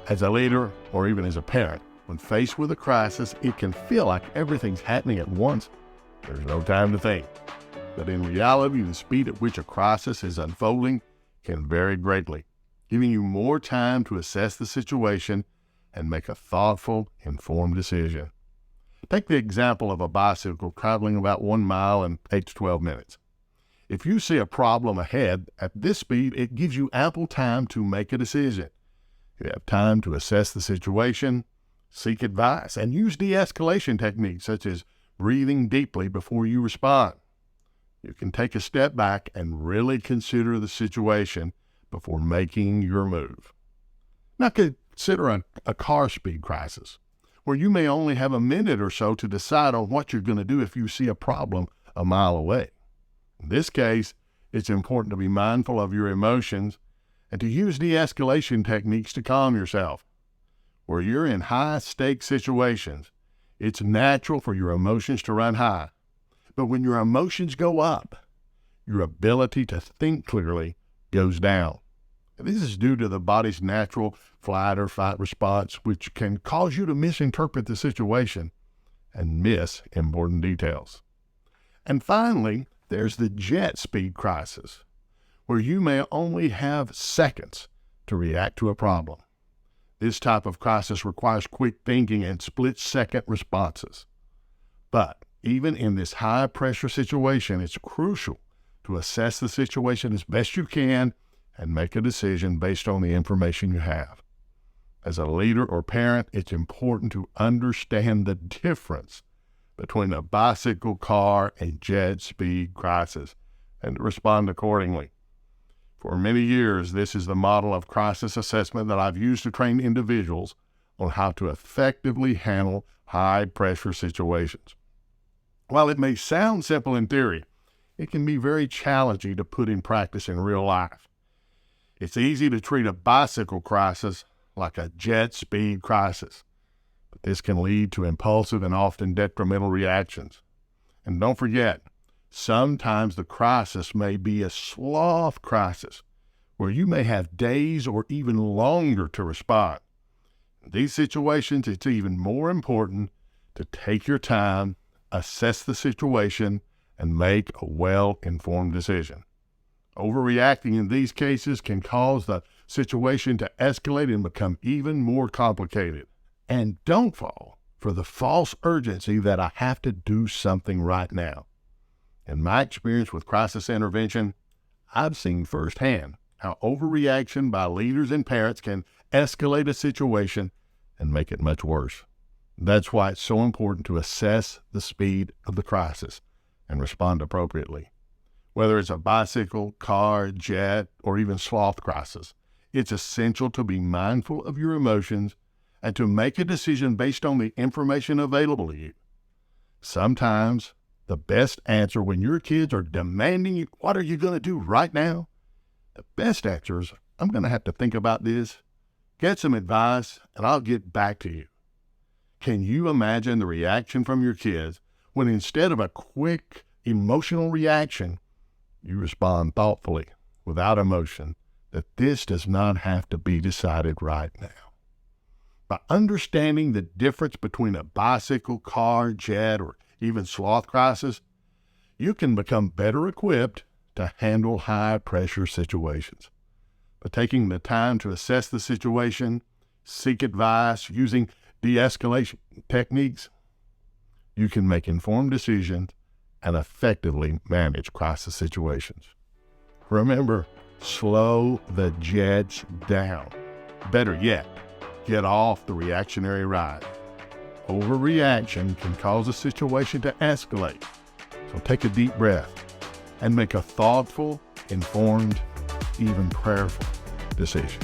As a leader, or even as a parent, when faced with a crisis, it can feel like everything's happening at once. There's no time to think. But in reality, the speed at which a crisis is unfolding can vary greatly, giving you more time to assess the situation and make a thoughtful, informed decision. Take the example of a bicycle traveling about 1 mile in 8 to 12 minutes. If you see a problem ahead at this speed, it gives you ample time to make a decision. You have time to assess the situation, seek advice, and use de-escalation techniques such as breathing deeply before you respond. You can take a step back and really consider the situation before making your move. Now consider a car speed crisis, where you may only have a minute or so to decide on what you're going to do if you see a problem a mile away. In this case, it's important to be mindful of your emotions and to use de-escalation techniques to calm yourself. Where you're in high-stakes situations, it's natural for your emotions to run high. But when your emotions go up, your ability to think clearly goes down. And this is due to the body's natural flight or fight response, which can cause you to misinterpret the situation and miss important details. And finally, there's the jet speed crisis, where you may only have seconds to react to a problem. This type of crisis requires quick thinking and split-second responses. But even in this high-pressure situation, it's crucial to assess the situation as best you can and make a decision based on the information you have. As a leader or parent, it's important to understand the difference between a bicycle, car, and jet speed crisis and to respond accordingly. For many years, this is the model of crisis assessment that I've used to train individuals on how to effectively handle high-pressure situations. While it may sound simple in theory, it can be very challenging to put in practice in real life. It's easy to treat a bicycle crisis like a jet speed crisis, but this can lead to impulsive and often detrimental reactions. And don't forget, sometimes the crisis may be a sloth crisis, where you may have days or even longer to respond. In these situations, it's even more important to take your time, assess the situation, and make a well-informed decision. Overreacting in these cases can cause the situation to escalate and become even more complicated. And don't fall for the false urgency that I have to do something right now. In my experience with crisis intervention, I've seen firsthand how overreaction by leaders and parents can escalate a situation and make it much worse. That's why it's so important to assess the speed of the crisis and respond appropriately. Whether it's a bicycle, car, jet, or even sloth crisis, it's essential to be mindful of your emotions and to make a decision based on the information available to you. Sometimes, the best answer when your kids are demanding, what are you going to do right now? The best answer is, I'm going to have to think about this, get some advice, and I'll get back to you. Can you imagine the reaction from your kids when instead of a quick emotional reaction, you respond thoughtfully, without emotion, that this does not have to be decided right now? By understanding the difference between a bicycle, car, jet, or even sloth crisis, you can become better equipped to handle high-pressure situations. By taking the time to assess the situation, seek advice, using de-escalation techniques, you can make informed decisions and effectively manage crisis situations. Remember, slow the jets down. Better yet, get off the reactionary ride. Overreaction can cause a situation to escalate. So take a deep breath and make a thoughtful, informed, even prayerful decision.